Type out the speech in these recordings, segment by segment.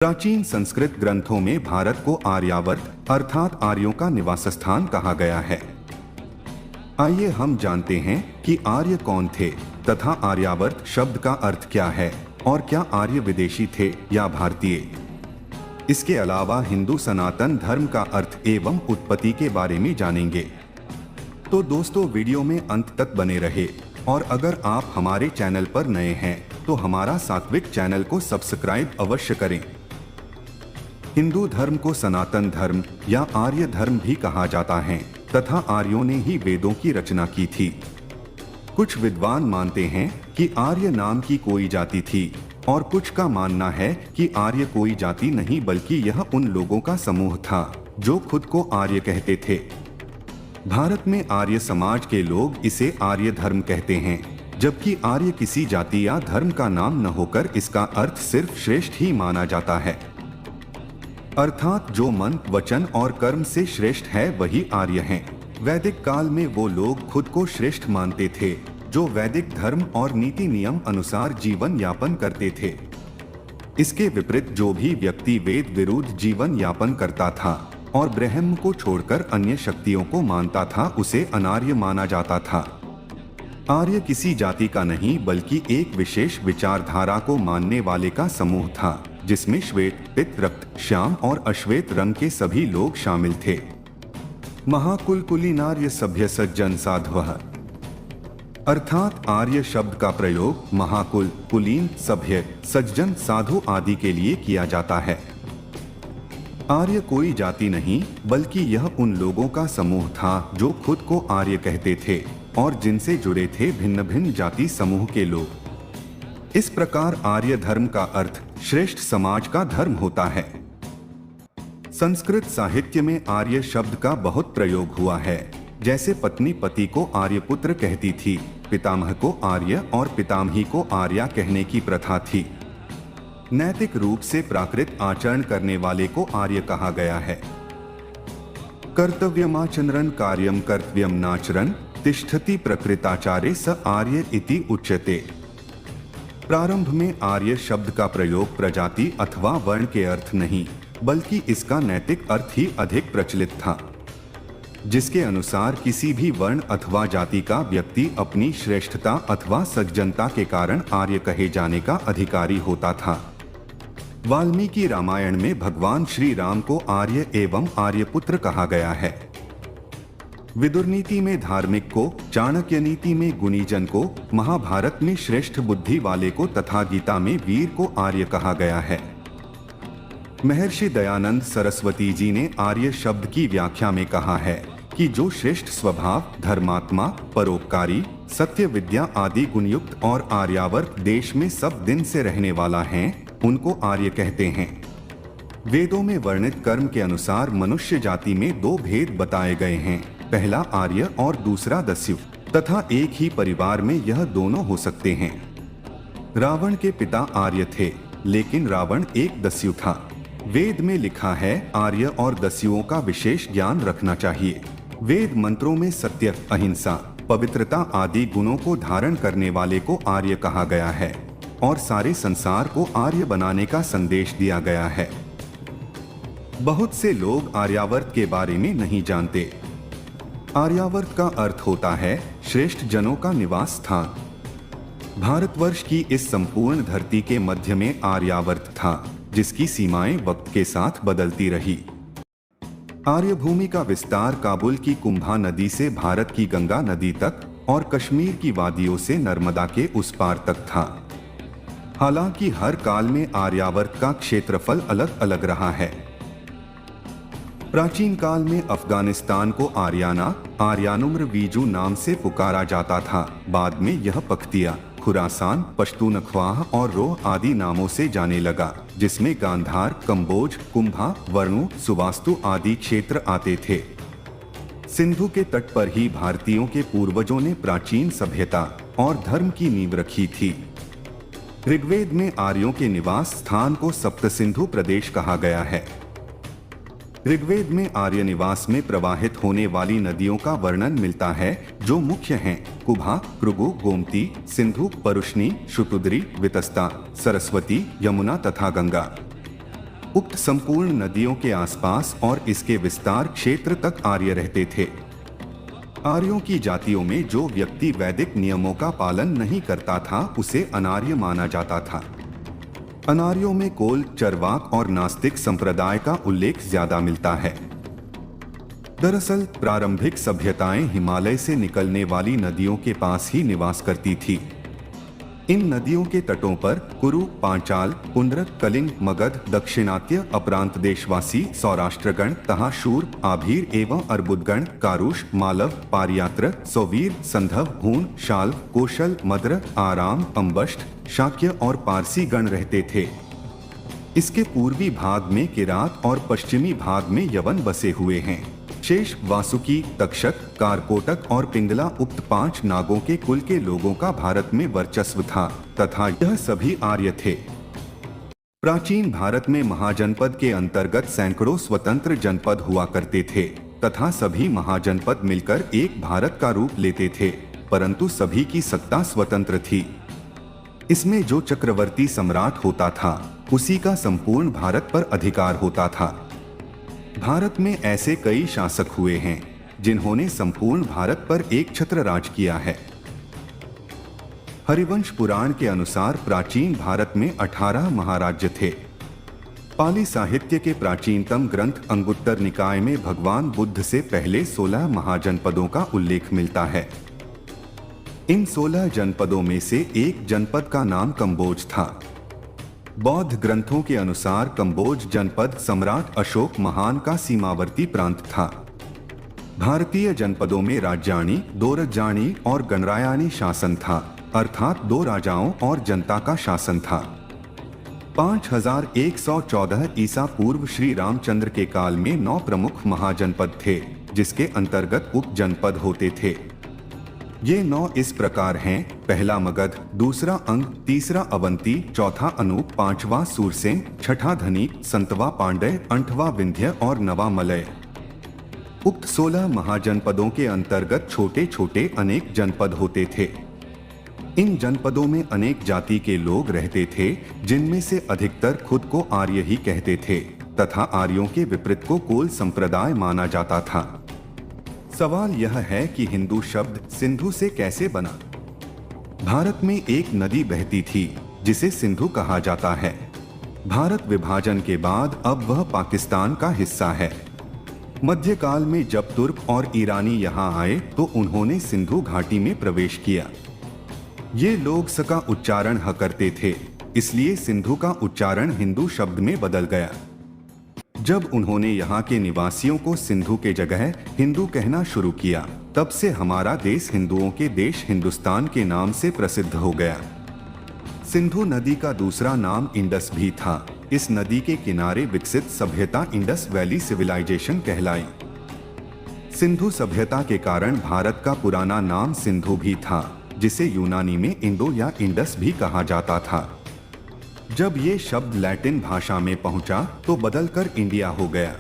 प्राचीन संस्कृत ग्रंथों में भारत को आर्यावर्त अर्थात आर्यों का निवास स्थान कहा गया है। आइए हम जानते हैं कि आर्य कौन थे तथा आर्यावर्त शब्द का अर्थ क्या है और क्या आर्य विदेशी थे या भारतीय। इसके अलावा हिंदू सनातन धर्म का अर्थ एवं उत्पत्ति के बारे में जानेंगे। तो दोस्तों, वीडियो में अंत तक बने रहे और अगर आप हमारे चैनल पर नए हैं तो हमारा सात्विक चैनल को सब्सक्राइब अवश्य करें। हिंदू धर्म को सनातन धर्म या आर्य धर्म भी कहा जाता है तथा आर्यों ने ही वेदों की रचना की थी। कुछ विद्वान मानते हैं कि आर्य नाम की कोई जाति थी और कुछ का मानना है कि आर्य कोई जाति नहीं बल्कि यह उन लोगों का समूह था जो खुद को आर्य कहते थे। भारत में आर्य समाज के लोग इसे आर्य धर्म कहते हैं, जबकि आर्य किसी जाति या धर्म का नाम न होकर इसका अर्थ सिर्फ श्रेष्ठ ही माना जाता है। अर्थात जो मन, वचन और कर्म से श्रेष्ठ है वही आर्य हैं। वैदिक काल में वो लोग खुद को श्रेष्ठ मानते थे जो वैदिक धर्म और नीति नियम अनुसार जीवन यापन करते थे। इसके विपरीत जो भी व्यक्ति वेद विरुद्ध जीवन यापन करता था और ब्रह्म को छोड़कर अन्य शक्तियों को मानता था उसे अनार्य माना जाता था। आर्य किसी जाति का नहीं बल्कि एक विशेष विचारधारा को मानने वाले का समूह था, जिसमें श्वेत, पित्त, रक्त, श्याम और अश्वेत रंग के सभी लोग शामिल थे। महाकुल कुलीनार्य सभ्य सज्जन साधवः अर्थात आर्य शब्द का प्रयोग महाकुल, कुलीन, सभ्य, सज्जन, साधु आदि के लिए किया जाता है। आर्य कोई जाति नहीं बल्कि यह उन लोगों का समूह था जो खुद को आर्य कहते थे और जिनसे जुड़े थे भिन्न भिन्न जाति समूह के लोग। इस प्रकार आर्य धर्म का अर्थ श्रेष्ठ समाज का धर्म होता है। संस्कृत साहित्य में आर्य शब्द का बहुत प्रयोग हुआ है। जैसे पत्नी पति को आर्यपुत्र कहती थी, पितामह को आर्य और पितामही को आर्या कहने की प्रथा थी। नैतिक रूप से प्राकृत आचरण करने वाले को आर्य कहा गया है। कर्तव्यमाचरण कार्यम कर्तव्यम नाचरण तिष्ठति प्रकृताचारे स आर्य इति उच्यते। प्रारंभ में आर्य शब्द का प्रयोग प्रजाति अथवा वर्ण के अर्थ नहीं बल्कि इसका नैतिक अर्थ ही अधिक प्रचलित था, जिसके अनुसार किसी भी वर्ण अथवा जाति का व्यक्ति अपनी श्रेष्ठता अथवा सज्जनता के कारण आर्य कहे जाने का अधिकारी होता था। वाल्मीकि रामायण में भगवान श्री राम को आर्य एवं आर्यपुत्र कहा गया है। विदुर नीति में धार्मिक को, चाणक्य नीति में गुणीजन को, महाभारत में श्रेष्ठ बुद्धि वाले को तथा गीता में वीर को आर्य कहा गया है। महर्षि दयानंद सरस्वती जी ने आर्य शब्द की व्याख्या में कहा है कि जो श्रेष्ठ स्वभाव, धर्मात्मा, परोपकारी, सत्य, विद्या आदि गुणयुक्त और आर्यावर्त देश में सब दिन से रहने वाला है, उनको आर्य कहते हैं। वेदों में वर्णित कर्म के अनुसार मनुष्य जाति में दो भेद बताए गए हैं, पहला आर्य और दूसरा दस्यु, तथा एक ही परिवार में यह दोनों हो सकते हैं। रावण के पिता आर्य थे लेकिन रावण एक दस्यु था। वेद में लिखा है आर्य और दस्युओं का विशेष ज्ञान रखना चाहिए। वेद मंत्रों में सत्य, अहिंसा, पवित्रता आदि गुणों को धारण करने वाले को आर्य कहा गया है और सारे संसार को आर्य बनाने का संदेश दिया गया है। बहुत से लोग आर्यावर्त के बारे में नहीं जानते। आर्यावर्त का अर्थ होता है श्रेष्ठ जनों का निवास स्थान। भारतवर्ष की इस संपूर्ण धरती के मध्य में आर्यावर्त था, जिसकी सीमाएं वक्त के साथ बदलती रही। आर्य भूमि का विस्तार काबुल की कुंभा नदी से भारत की गंगा नदी तक और कश्मीर की वादियों से नर्मदा के उस पार तक था। हालांकि हर काल में आर्यावर्त का क्षेत्रफल अलग अलग रहा है। प्राचीन काल में अफगानिस्तान को आर्याना, आर्यानुम्र वीजू नाम से पुकारा जाता था। बाद में यह पख्तिया, खुरासान, पश्तूनख्वाह और रोह आदि नामों से जाने लगा, जिसमें गांधार, कंबोज, कुंभा, वर्णु, सुवास्तु आदि क्षेत्र आते थे। सिंधु के तट पर ही भारतीयों के पूर्वजों ने प्राचीन सभ्यता और धर्म की नींव रखी थी। ऋग्वेद में आर्यों के निवास स्थान को सप्त सिंधु प्रदेश कहा गया है। ऋग्वेद में आर्य निवास में प्रवाहित होने वाली नदियों का वर्णन मिलता है, जो मुख्य हैं कुभा, भृगु, गोमती, सिंधु, परुष्णी, शुतुद्री, वितस्ता, सरस्वती, यमुना तथा गंगा। उक्त संपूर्ण नदियों के आसपास और इसके विस्तार क्षेत्र तक आर्य रहते थे। आर्यों की जातियों में जो व्यक्ति वैदिक नियमों का पालन नहीं करता था उसे अनार्य माना जाता था। अनार्यों में कोल, चरवाक और नास्तिक संप्रदाय का उल्लेख ज्यादा मिलता है। दरअसल प्रारंभिक सभ्यताएं हिमालय से निकलने वाली नदियों के पास ही निवास करती थी। इन नदियों के तटों पर कुरु, पांचाल, पुंड्र, कलिंग, मगध, दक्षिणात्य, अपरांत देशवासी, सौराष्ट्रगण तथा शूर, आभीर एवं अर्बुदगण, कारुष, मालव, पारियात्र, सौवीर, संधव, हूण, शाल, कोशल, मद्र, आराम, अंबष्ट, शाक्य और पारसी गण रहते थे। इसके पूर्वी भाग में किरात और पश्चिमी भाग में यवन बसे हुए हैं। शेष, वासुकी, तक्षक, कारकोटक और पिंगला उक्त 5 नागों के कुल के लोगों का भारत में वर्चस्व था तथा यह सभी आर्य थे। प्राचीन भारत में महाजनपद के अंतर्गत सैकड़ों स्वतंत्र जनपद हुआ करते थे तथा सभी महाजनपद मिलकर एक भारत का रूप लेते थे, परंतु सभी की सत्ता स्वतंत्र थी। इसमें जो चक्रवर्ती सम्राट होता था उसी का संपूर्ण भारत पर अधिकार होता था। भारत में ऐसे कई शासक हुए हैं जिन्होंने संपूर्ण भारत पर एक छत्र राज किया है। हरिवंश पुराण के अनुसार प्राचीन भारत में 18 महाराज्य थे। पाली साहित्य के प्राचीनतम ग्रंथ अंगुत्तर निकाय में भगवान बुद्ध से पहले 16 महाजनपदों का उल्लेख मिलता है। इन 16 जनपदों में से एक जनपद का नाम कंबोज था। बौद्ध ग्रंथों के अनुसार कंबोज जनपद सम्राट अशोक महान का सीमावर्ती प्रांत था। भारतीय जनपदों में राज्याणी, दोरजाणी और गणरायानी शासन था, अर्थात 2 राजाओं और जनता का शासन था। 5114 ईसा पूर्व श्री रामचंद्र के काल में 9 प्रमुख महाजनपद थे जिसके अंतर्गत उप जनपद होते थे। ये 9 इस प्रकार हैं: पहला मगध, दूसरा अंग, तीसरा अवंती, चौथा अनूप, पांचवा सूरसेन, छठा धनिक, संतवा पांड्य, 8वां विंध्य और 9वां मलय। उक्त 16 महाजनपदों के अंतर्गत छोटे छोटे अनेक जनपद होते थे। इन जनपदों में अनेक जाति के लोग रहते थे जिनमें से अधिकतर खुद को आर्य ही कहते थे तथा आर्यों के विपरीत को कोल संप्रदाय माना जाता था। सवाल यह है कि हिंदू शब्द सिंधु से कैसे बना? भारत में एक नदी बहती थी जिसे सिंधु कहा जाता है। भारत विभाजन के बाद अब वह पाकिस्तान का हिस्सा है। मध्यकाल में जब तुर्क और ईरानी यहाँ आए तो उन्होंने सिंधु घाटी में प्रवेश किया। ये लोग स का उच्चारण ह करते थे, इसलिए सिंधु का उच्चारण हिंदू शब्द में बदल गया। जब उन्होंने यहाँ के निवासियों को सिंधु के जगह हिंदू कहना शुरू किया, तब से हमारा देश हिंदुओं के देश हिंदुस्तान के नाम से प्रसिद्ध हो गया। सिंधु नदी का दूसरा नाम इंडस भी था। इस नदी के किनारे विकसित सभ्यता इंडस वैली सिविलाइजेशन कहलाई। सिंधु सभ्यता के कारण भारत का पुराना नाम सिंधु भी था, जिसे यूनानी में इंडो या इंडस भी कहा जाता था। जब ये शब्द लैटिन भाषा में पहुंचा तो बदलकर इंडिया हो गया।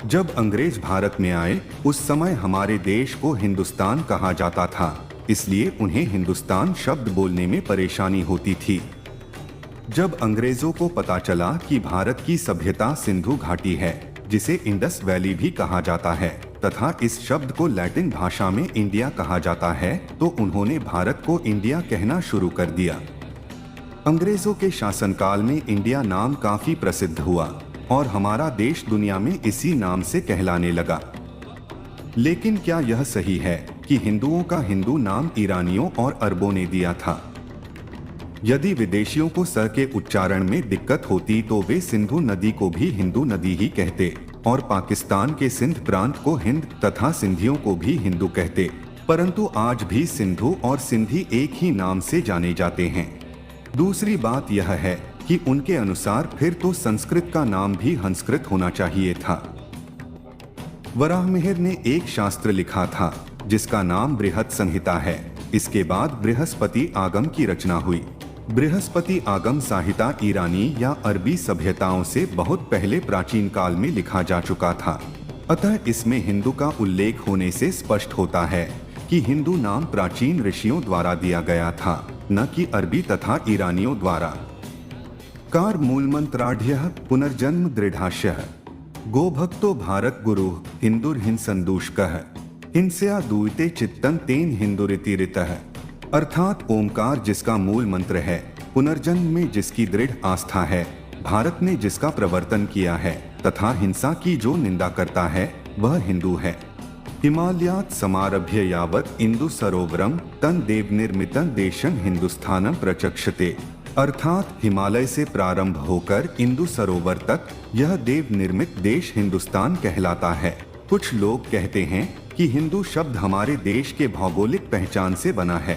जब अंग्रेज भारत में आए उस समय हमारे देश को हिंदुस्तान कहा जाता था, इसलिए उन्हें हिंदुस्तान शब्द बोलने में परेशानी होती थी। जब अंग्रेजों को पता चला कि भारत की सभ्यता सिंधु घाटी है, जिसे इंडस वैली भी कहा जाता है, तथा इस शब्द को लैटिन भाषा में इंडिया कहा जाता है, तो उन्होंने भारत को इंडिया कहना शुरू कर दिया। अंग्रेजों के शासनकाल में इंडिया नाम काफी प्रसिद्ध हुआ और हमारा देश दुनिया में इसी नाम से कहलाने लगा। लेकिन क्या यह सही है कि हिंदुओं का हिंदू नाम ईरानियों और अरबों ने दिया था? यदि विदेशियों को स के उच्चारण में दिक्कत होती तो वे सिंधु नदी को भी हिंदू नदी ही कहते और पाकिस्तान के सिंध प्रांत को हिंद तथा सिंधियों को भी हिंदू कहते। परंतु आज भी सिंधु और सिंधी एक ही नाम से जाने जाते हैं। दूसरी बात यह है कि उनके अनुसार फिर तो संस्कृत का नाम भी हंसकृत होना चाहिए था। वराहमिहिर ने एक शास्त्र लिखा था जिसका नाम बृहद संहिता है। इसके बाद बृहस्पति आगम की रचना हुई। बृहस्पति आगम संहिता ईरानी या अरबी सभ्यताओं से बहुत पहले प्राचीन काल में लिखा जा चुका था। अतः इसमें हिंदू का उल्लेख होने से स्पष्ट होता है कि हिंदू नाम प्राचीन ऋषियों द्वारा दिया गया था, न कि अरबी तथा ईरानियों द्वारा। कार मूलमंत्राढ्यः पुनर्जन्म दृढ़ाशयः गोभक्तो भारत गुरु हिंदुर्हिंसंदूषकः हिंसया दूयते चित्तं तेन हिंदुरिति ऋतः। अर्थात ओमकार जिसका मूल मंत्र है, पुनर्जन्म में जिसकी दृढ़ आस्था है, भारत ने जिसका प्रवर्तन किया है तथा हिंसा की जो निंदा करता है वह हिंदू है। हिमालयात् समारभ्य यावत् इंदु सरोवरम तन देव निर्मितं देशं हिंदुस्थानं प्रचक्षते। अर्थात हिमालय से प्रारंभ होकर इंदु सरोवर तक यह देव निर्मित देश हिंदुस्तान कहलाता है। कुछ लोग कहते हैं कि हिंदू शब्द हमारे देश के भौगोलिक पहचान से बना है।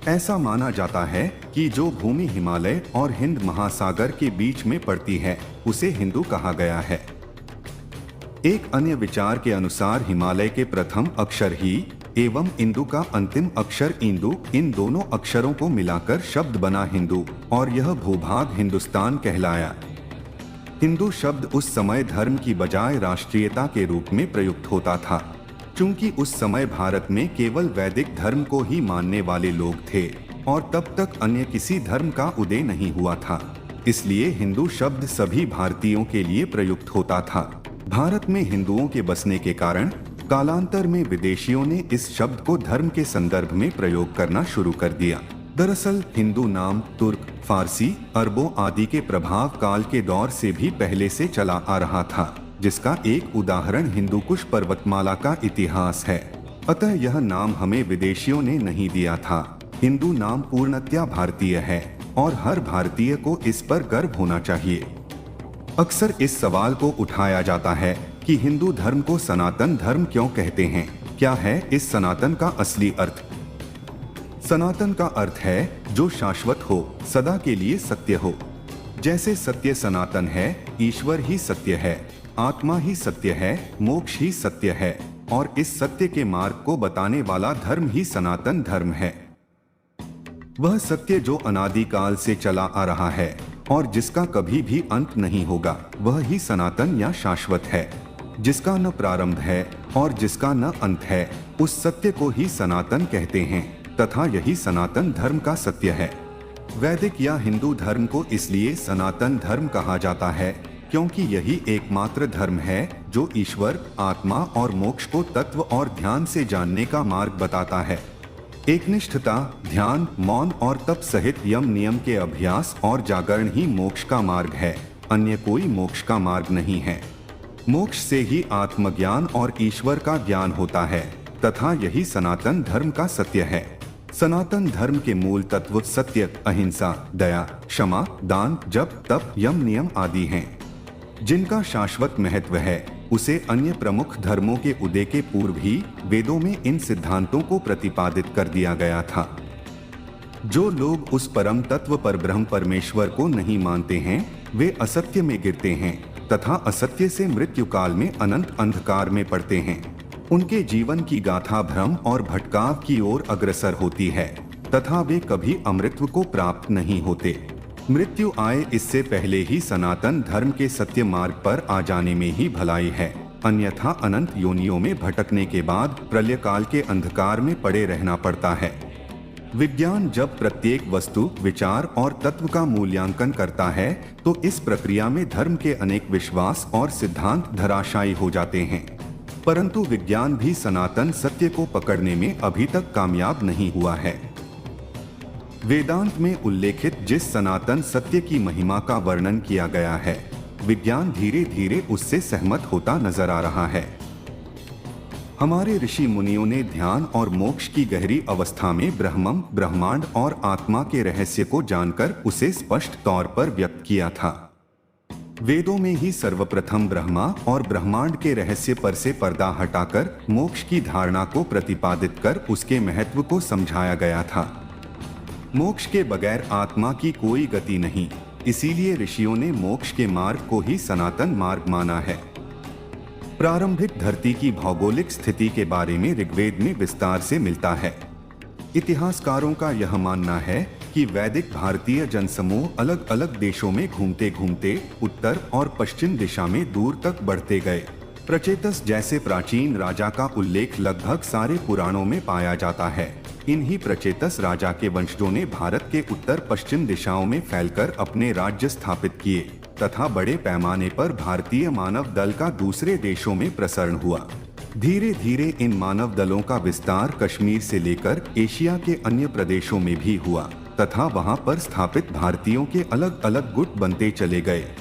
ऐसा माना जाता है कि जो भूमि हिमालय और हिंद महासागर के बीच में पड़ती है उसे हिंदू कहा गया है। एक अन्य विचार के अनुसार हिमालय के प्रथम अक्षर ही एवं इंदु का अंतिम अक्षर इंदु, इन दोनों अक्षरों को मिलाकर शब्द बना हिंदू और यह भूभाग हिंदुस्तान कहलाया। हिंदू शब्द उस समय धर्म की बजाय राष्ट्रीयता के रूप में प्रयुक्त होता था। चूंकि उस समय भारत में केवल वैदिक धर्म को ही मानने वाले लोग थे और तब तक अन्य किसी धर्म का उदय नहीं हुआ था, इसलिए हिंदू शब्द सभी भारतीयों के लिए प्रयुक्त होता था। भारत में हिंदुओं के बसने के कारण कालांतर में विदेशियों ने इस शब्द को धर्म के संदर्भ में प्रयोग करना शुरू कर दिया। दरअसल हिंदू नाम तुर्क, फारसी, अरबों आदि के प्रभाव काल के दौर से भी पहले से चला आ रहा था, जिसका एक उदाहरण हिंदूकुश पर्वतमाला का इतिहास है। अतः यह नाम हमें विदेशियों ने नहीं दिया था। हिंदू नाम पूर्णतया भारतीय है और हर भारतीय को इस पर गर्व होना चाहिए। अक्सर इस सवाल को उठाया जाता है कि हिंदू धर्म को सनातन धर्म क्यों कहते हैं? क्या है इस सनातन का असली अर्थ? सनातन का अर्थ है जो शाश्वत हो, सदा के लिए सत्य हो। जैसे सत्य सनातन है, ईश्वर ही सत्य है, आत्मा ही सत्य है, मोक्ष ही सत्य है और इस सत्य के मार्ग को बताने वाला धर्म ही सनातन धर्म है। वह सत्य जो अनादिकाल से चला आ रहा है और जिसका कभी भी अंत नहीं होगा, वह ही सनातन या शाश्वत है। जिसका न प्रारंभ है और जिसका न अंत है, उस सत्य को ही सनातन कहते हैं तथा यही सनातन धर्म का सत्य है। वैदिक या हिंदू धर्म को इसलिए सनातन धर्म कहा जाता है क्योंकि यही एकमात्र धर्म है जो ईश्वर, आत्मा और मोक्ष को तत्व और ध्यान से जानने का मार्ग बताता है। एकनिष्ठता, ध्यान, मौन और तप सहित यम नियम के अभ्यास और जागरण ही मोक्ष का मार्ग है, अन्य कोई मोक्ष का मार्ग नहीं है। मोक्ष से ही आत्मज्ञान और ईश्वर का ज्ञान होता है तथा यही सनातन धर्म का सत्य है। सनातन धर्म के मूल तत्व सत्य, अहिंसा, दया, क्षमा, दान, जप, तप, यम नियम आदि हैं। जिनका शाश्वत महत्व है उसे अन्य प्रमुख धर्मों के उदय के पूर्व ही वेदों में इन सिद्धांतों को प्रतिपादित कर दिया गया था। जो लोग उस परम तत्व पर ब्रह्म परमेश्वर को नहीं मानते हैं वे असत्य में गिरते हैं तथा असत्य से मृत्यु काल में अनंत अंधकार में पड़ते हैं। उनके जीवन की गाथा भ्रम और भटकाव की ओर अग्रसर होती है तथा वे कभी अमृतत्व को प्राप्त नहीं होते। मृत्यु आए इससे पहले ही सनातन धर्म के सत्य मार्ग पर आ जाने में ही भलाई है, अन्यथा अनंत योनियों में भटकने के बाद प्रलय काल के अंधकार में पड़े रहना पड़ता है। विज्ञान जब प्रत्येक वस्तु, विचार और तत्व का मूल्यांकन करता है तो इस प्रक्रिया में धर्म के अनेक विश्वास और सिद्धांत धराशायी हो जाते हैं, परंतु विज्ञान भी सनातन सत्य को पकड़ने में अभी तक कामयाब नहीं हुआ है। वेदांत में उल्लेखित जिस सनातन सत्य की महिमा का वर्णन किया गया है, विज्ञान धीरे धीरे उससे सहमत होता नजर आ रहा है। हमारे ऋषि मुनियों ने ध्यान और मोक्ष की गहरी अवस्था में ब्रह्मम, ब्रह्मांड और आत्मा के रहस्य को जानकर उसे स्पष्ट तौर पर व्यक्त किया था। वेदों में ही सर्वप्रथम ब्रह्मा और ब्रह्मांड के रहस्य पर से पर्दा हटाकर मोक्ष की धारणा को प्रतिपादित कर उसके महत्व को समझाया गया था। मोक्ष के बगैर आत्मा की कोई गति नहीं, इसीलिए ऋषियों ने मोक्ष के मार्ग को ही सनातन मार्ग माना है। प्रारंभिक धरती की भौगोलिक स्थिति के बारे में ऋग्वेद में विस्तार से मिलता है। इतिहासकारों का यह मानना है कि वैदिक भारतीय जनसमूह अलग अलग देशों में घूमते घूमते उत्तर और पश्चिम दिशा में दूर तक बढ़ते गए। प्रचेतस जैसे प्राचीन राजा का उल्लेख लगभग सारे पुराणों में पाया जाता है। इन्हीं प्रचेतस राजा के वंशजों ने भारत के उत्तर पश्चिम दिशाओं में फैलकर अपने राज्य स्थापित किए तथा बड़े पैमाने पर भारतीय मानव दल का दूसरे देशों में प्रसरण हुआ। धीरे धीरे इन मानव दलों का विस्तार कश्मीर से लेकर एशिया के अन्य प्रदेशों में भी हुआ तथा वहां पर स्थापित भारतीयों के अलग अलग गुट बनते चले गए।